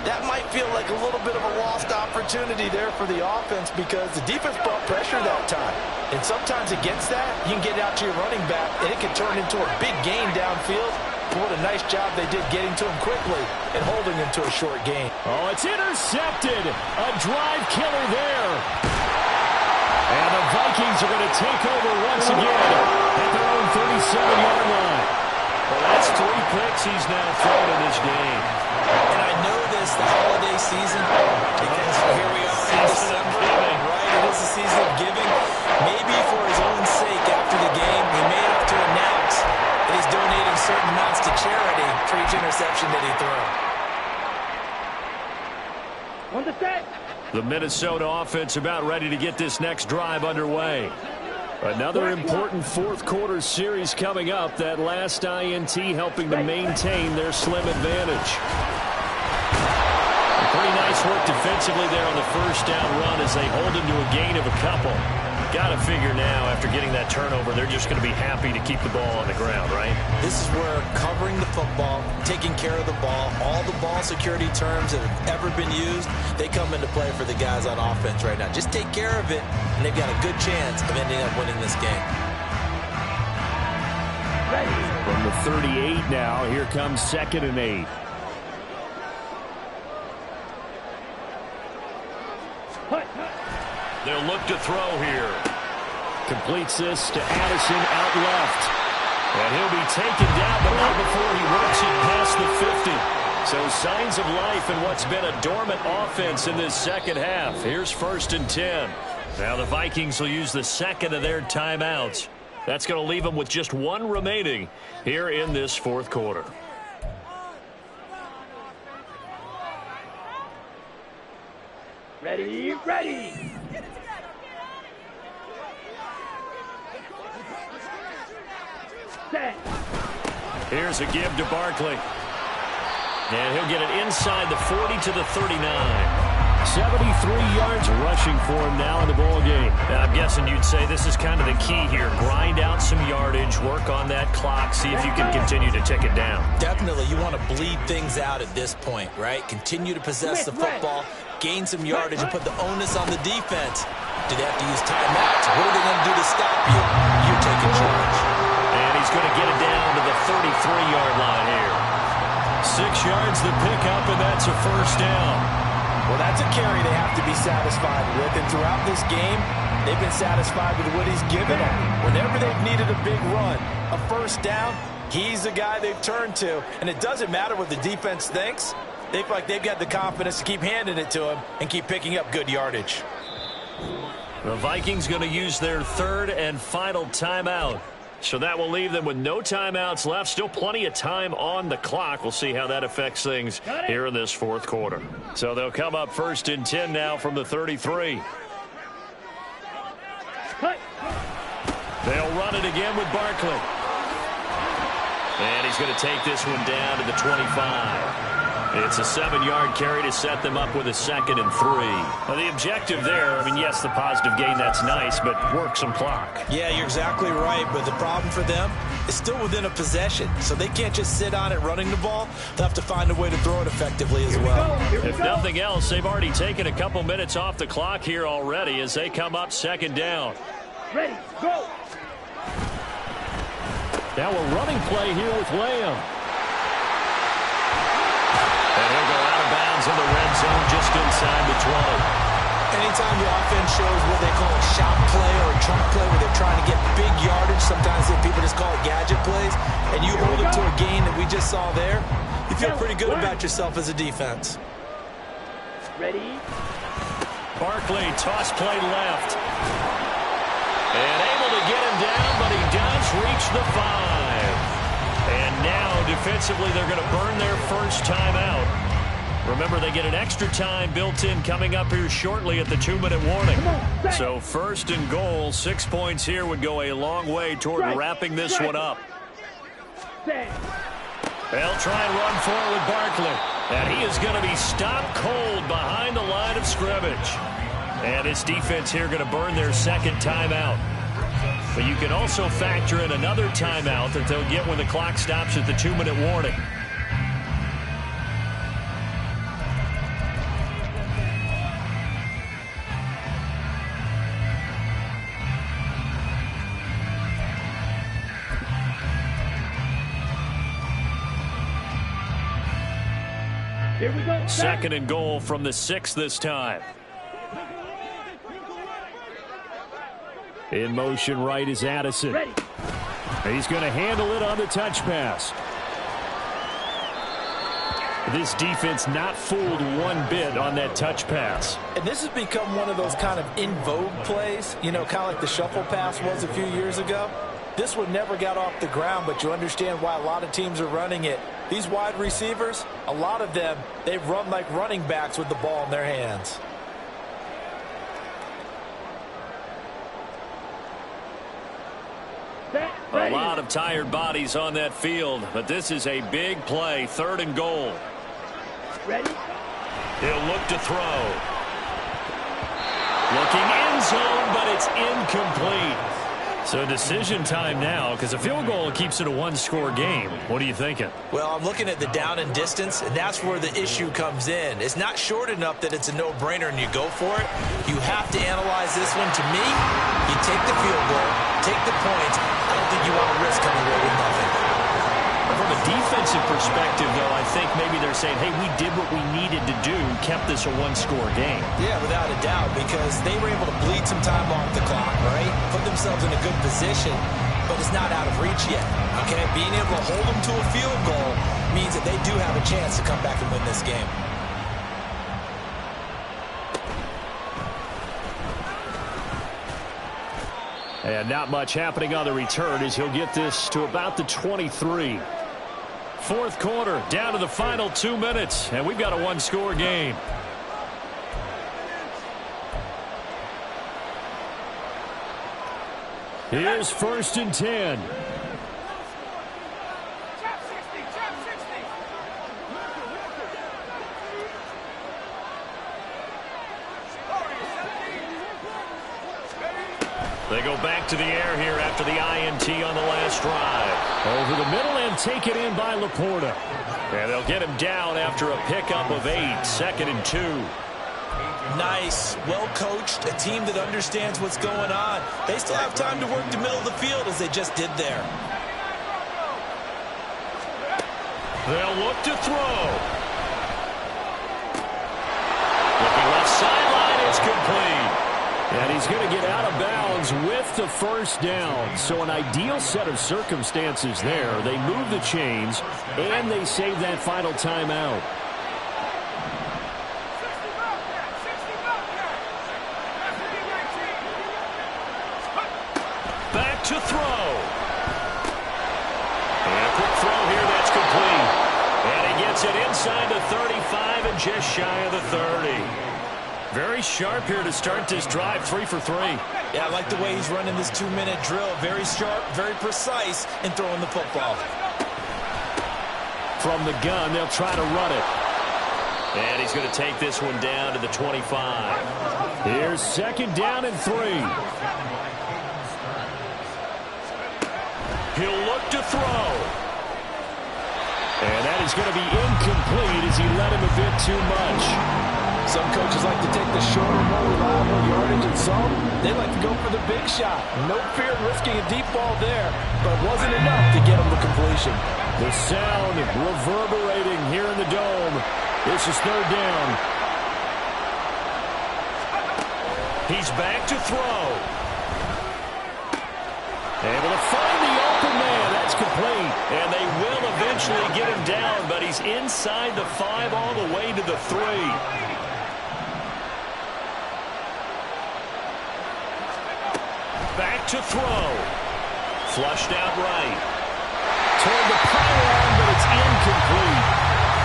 Speaker 3: That might feel like a little bit of a lost opportunity there for the offense because the defense brought pressure that time. And sometimes against that, you can get out to your running back, and it can turn into a big gain downfield. What a nice job they did getting to him quickly and holding him to a short gain.
Speaker 4: Oh, it's intercepted. A drive killer there. And the Vikings are going to take over once again at their own 37-yard line.
Speaker 2: Well, that's 3 picks he's now thrown in this game.
Speaker 3: And I know this, the holiday season, because here we are in December, right? It is the season of giving. Maybe for his own sake after the game, he may have to announce that he's donating certain amounts to charity for each interception that he throws.
Speaker 5: On the set.
Speaker 2: The Minnesota offense about ready to get this next drive underway.
Speaker 4: Another important fourth quarter series coming up. That last INT helping to maintain their slim advantage.
Speaker 2: Pretty nice work defensively there on the first down run as they hold him to a gain of a couple. Got to figure now, after getting that turnover, they're just going to be happy to keep the ball on the ground, right?
Speaker 3: This is where covering the football, taking care of the ball, all the ball security terms that have ever been used, they come into play for the guys on offense right now. Just take care of it, and they've got a good chance of ending up winning this game.
Speaker 4: From the 38 now, here comes 2nd and 8.
Speaker 2: They'll look to throw here.
Speaker 4: Completes this to Addison out left.
Speaker 2: And he'll be taken down, but not before he works it past the 50. So signs of life in what's been a dormant offense in this second half. Here's 1st and 10. Now the Vikings will use the 2nd of their timeouts. That's going to leave them with just 1 remaining here in this fourth quarter.
Speaker 5: Ready, ready. Set.
Speaker 2: Here's a give to Barkley. And he'll get it inside the 40 to the 39.
Speaker 4: 73 yards rushing for him now in the ball game.
Speaker 2: Now, I'm guessing you'd say this is kind of the key here. Grind out some yardage, work on that clock, see if you can continue to tick it down.
Speaker 3: Definitely, you want to bleed things out at this point, right? Continue to possess the football, gain some yardage, and put the onus on the defense. Do they have to use timeouts? What are they going to do to stop you? You're taking charge.
Speaker 2: And he's going to get it down to the 33-yard line here. 6 yards the pickup, and that's a first down.
Speaker 6: Well, that's a carry they have to be satisfied with. And throughout this game, they've been satisfied with what he's given them. Whenever they've needed a big run, a first down, he's the guy they've turned to. And it doesn't matter what the defense thinks. They feel like they've got the confidence to keep handing it to him and keep picking up good yardage.
Speaker 2: The Vikings going to use their 3rd and final timeout. So that will leave them with no timeouts left. Still plenty of time on the clock. We'll see how that affects things here in this fourth quarter. So they'll come up 1st and 10 now from the 33. They'll run it again with Barkley. And he's going to take this one down to the 25. It's a 7-yard carry to set them up with a 2nd and 3.
Speaker 4: Well, the objective there, I mean, yes, the positive gain, that's nice, but work some clock.
Speaker 6: Yeah, you're exactly right, but the problem for them is still within a possession, so they can't just sit on it running the ball. They'll have to find a way to throw it effectively as well.
Speaker 2: If nothing else, they've already taken a couple minutes off the clock here already as they come up 2nd down.
Speaker 5: Ready, go!
Speaker 4: Now a running play here with Lamb.
Speaker 2: And he'll go out of bounds in the red zone just inside the 20.
Speaker 6: Anytime the offense shows what they call a shot play or a trunk play where they're trying to get big yardage, sometimes people just call it gadget plays, and you hold it to a gain that we just saw there, you feel pretty good about yourself as a defense.
Speaker 5: Ready?
Speaker 2: Barkley, toss play left. And able to get him down, but he does reach the 5. And now, defensively, they're going to burn their first timeout. Remember, they get an extra time built in coming up here shortly at the 2-minute warning. So 1st and goal, 6 points here would go a long way toward wrapping this one up. They'll try and run forward with Barkley. And he is going to be stopped cold behind the line of scrimmage. And this defense here going to burn their 2nd timeout. But you can also factor in another timeout that they'll get when the clock stops at the 2-minute warning.
Speaker 5: Here we go.
Speaker 2: 2nd and goal from the 6 this time.
Speaker 4: In motion right is Addison.
Speaker 5: Ready.
Speaker 4: He's going to handle it on the touch pass. This defense not fooled one bit on that touch pass.
Speaker 6: And this has become one of those kind of in vogue plays, you know, kind of like the shuffle pass was a few years ago. This one never got off the ground, but you understand why a lot of teams are running it. These wide receivers, a lot of them, they run like running backs with the ball in their hands.
Speaker 2: A lot of tired bodies on that field, but this is a big play, 3rd and goal.
Speaker 5: Ready?
Speaker 2: He'll look to throw. Looking end zone, but it's incomplete. So decision time now, because a field goal keeps it a 1-score game. What are you thinking?
Speaker 6: Well, I'm looking at the down and distance, and that's where the issue comes in. It's not short enough that it's a no-brainer and you go for it. You have to analyze this one. To me, you take the field goal, take the points. I don't think you want to risk coming away with nothing.
Speaker 2: From a defensive perspective, though, I think maybe they're saying, hey, we did what we needed to do, kept this a 1-score game.
Speaker 6: Yeah, without a doubt, because they were able to bleed some time off the clock, right? Put themselves in a good position, but it's not out of reach yet, okay? Being able to hold them to a field goal means that they do have a chance to come back and win this game.
Speaker 4: And not much happening on the return as he'll get this to about the 23.
Speaker 2: 4th quarter, down to the final 2 minutes, and we've got a 1-score game.
Speaker 4: Here's 1st and 10.
Speaker 2: They go back to the air here after the INT on the last drive.
Speaker 4: Over the middle and take it in by Laporta.
Speaker 2: And they'll get him down after a pickup of 8, 2nd and 2.
Speaker 6: Nice, well coached, a team that understands what's going on. They still have time to work the middle of the field as they just did there.
Speaker 2: They'll look to throw. Looking left sideline, it's complete.
Speaker 4: And he's going to get out of bounds with the 1st down. So an ideal set of circumstances there. They move the chains, and they save that final timeout.
Speaker 2: Back to throw. And a quick throw here, that's complete. And he gets it inside the 35 and just shy of the 30. Very sharp here to start this drive, 3 for 3.
Speaker 6: Yeah, I like the way he's running this 2-minute drill. Very sharp, very precise in throwing the football.
Speaker 4: From the gun, they'll try to run it.
Speaker 2: And he's going to take this one down to the 25.
Speaker 4: Here's 2nd down and 3.
Speaker 2: He'll look to throw.
Speaker 4: And that is going to be incomplete as he led him a bit too much.
Speaker 3: Some coaches like to take the shorter, more reliable yardage, and some, they like to go for the big shot. No fear of risking a deep ball there, but it wasn't enough to get him the completion.
Speaker 4: The sound reverberating here in the dome. This is 3rd down.
Speaker 2: He's back to throw.
Speaker 4: Able to find the open man. That's complete.
Speaker 2: And they will eventually get him down, but he's inside the 5 all the way to the 3. Back to throw. Flushed out right.
Speaker 4: Toward the pylon, but it's incomplete.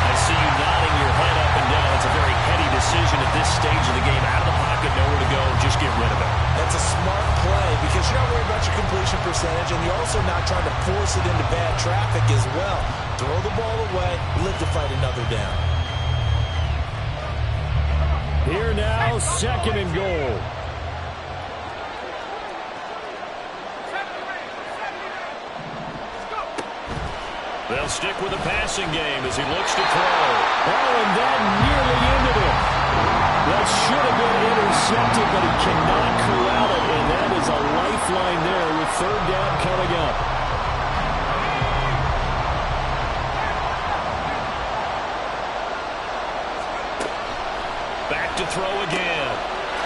Speaker 2: I see you nodding your head up and down. It's a very heady decision at this stage of the game. Out of the pocket, nowhere to go. Just get rid of it.
Speaker 6: That's a smart play because you're not worried about your completion percentage, and you're also not trying to force it into bad traffic as well. Throw the ball away, live to fight another down.
Speaker 4: Here now, 2nd and goal.
Speaker 2: They'll stick with the passing game as he looks to throw.
Speaker 4: Oh, and that nearly ended it. That should have been intercepted, but he cannot corral it, and that is a lifeline there with 3rd down coming up.
Speaker 2: Back to throw again.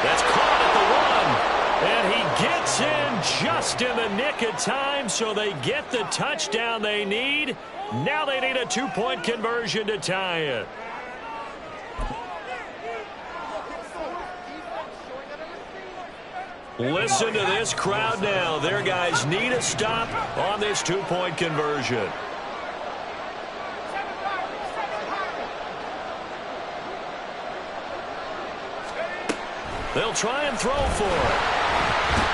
Speaker 2: That's caught at the 1. And he gets in just in the nick of time, so they get the touchdown they need. Now they need a 2-point conversion to tie it. Listen to this crowd now. Their guys need a stop on this 2-point conversion. They'll try and throw for it.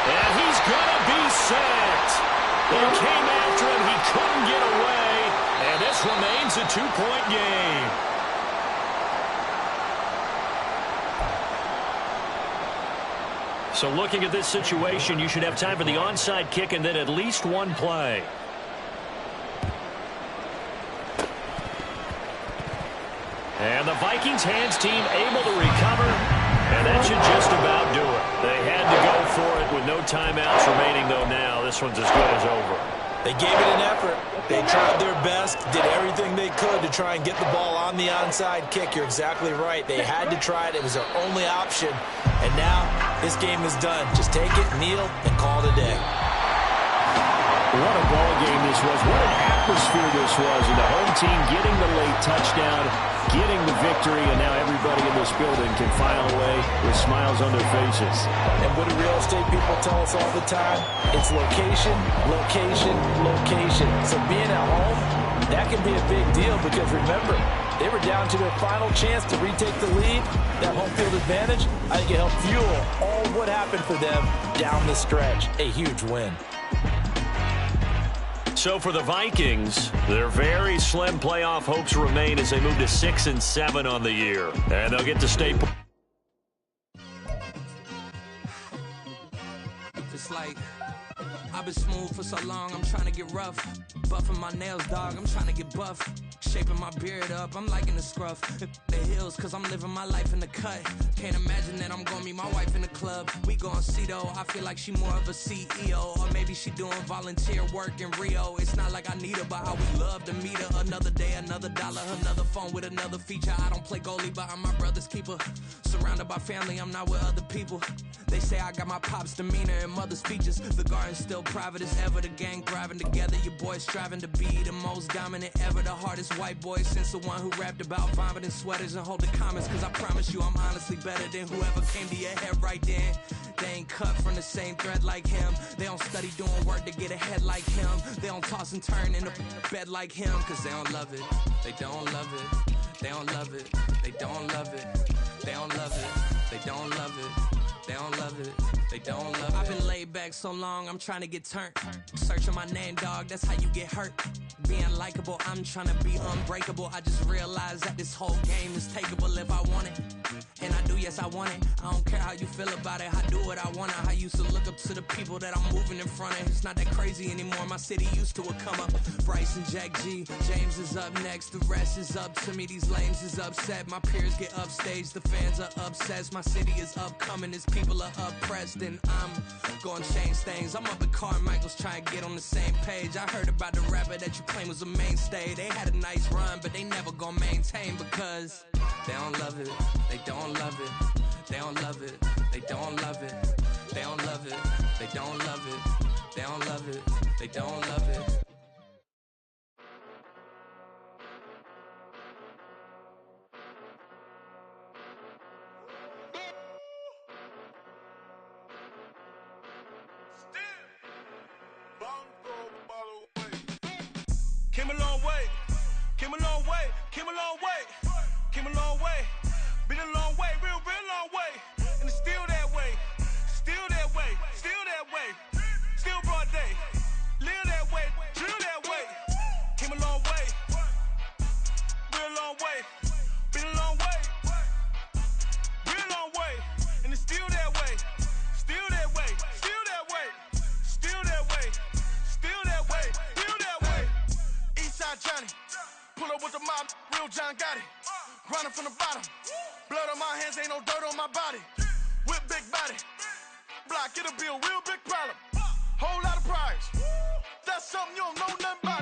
Speaker 2: And he's going to be sacked. They came after him. He couldn't get away. And this remains a 2-point game. So looking at this situation, you should have time for the onside kick and then at least one play. And the Vikings hands team able to recover. And that should just about do it. They had to go for it with no timeouts remaining, though, now. This one's as good as over.
Speaker 6: They gave it an effort. They tried their best, did everything they could to try and get the ball on the onside kick. You're exactly right. They had to try it. It was their only option. And now this game is done. Just take it, kneel, and call it a day.
Speaker 4: What a ball game this was. What an atmosphere this was. And the home team getting the late touchdown, getting the victory, and now everybody in this building can file away with smiles on their faces.
Speaker 6: And what do real estate people tell us all the time? It's location, location, location. So being at home, that can be a big deal because remember, they were down to their final chance to retake the lead. That home field advantage, I think it helped fuel all what happened for them down the stretch. A huge win.
Speaker 2: So for the Vikings, their very slim playoff hopes remain as they move to 6-7 on the year. And they'll get to stay.
Speaker 8: It's like I've been smooth for so long, I'm trying to get rough. Buffing my nails, dog, I'm trying to get buff. Shaping my beard up, I'm liking the scruff. The hills, cause I'm living my life in the cut. Can't imagine that I'm gonna meet my wife in the club. We gon' see though, I feel like she more of a CEO. Or maybe she doing volunteer work in Rio. It's not like I need her, but I would love to meet her. Another day, another dollar, another phone with another feature. I don't play goalie, but I'm my brother's keeper. Surrounded by family, I'm not with other people. They say I got my pop's demeanor and mother's features. The garden's still private as ever, the gang thriving together. Your boys striving to be the most dominant ever. The hardest white boy since the one who rapped about vomiting sweaters and holding comments. Cause I promise you I'm honestly better than whoever came to your head right then. They ain't cut from the same thread like him. They don't study doing work to get ahead like him. They don't toss and turn in the bed like him. Cause they don't love it, they don't love it. They don't love it, they don't love it. They don't love it, they don't love it. They don't love it, they don't love it. I've been laid back so long, I'm trying to get turned. Searching my name, dog, that's how you get hurt. being likable. I'm trying to be unbreakable. I just realized that this whole game is takeable if I want it. And I do, yes, I want it. I don't care how you feel about it. I do what I want. I used to look up to the people that I'm moving in front of. It's not that crazy anymore. My city used to a come up. Bryce and Jack G. James is up next. The rest is up to me. These lames is upset. My peers get upstaged. The fans are obsessed. My city is upcoming. His people are oppressed. And I'm gonna change things. I'm up at Carmichael's trying to get on the same page. I heard about the rapper that you claim was a mainstay. They had a nice run, but they never gonna maintain because they don't love it. They don't love it. They don't love it. They don't love it. They don't love it. They don't love it. They don't love it. They don't love it.
Speaker 9: Came a long way, came a long way, came a long way, came a long way, been a long way, real long way, and it's still that way, still that way, still that way, still broad day, live that way, drill that way, came a long way, real long way, been a long way, real long way, and it's still that way, still that way, still that way, still that way, still that way, still that way. Eastside Johnny, pull up with the mob, real John got it. Grinding from the bottom, blood on my hands, ain't no dirt on my body. Whip big body, block, it'll be a real big problem. Whole lot of prize, that's something you don't know nothing about.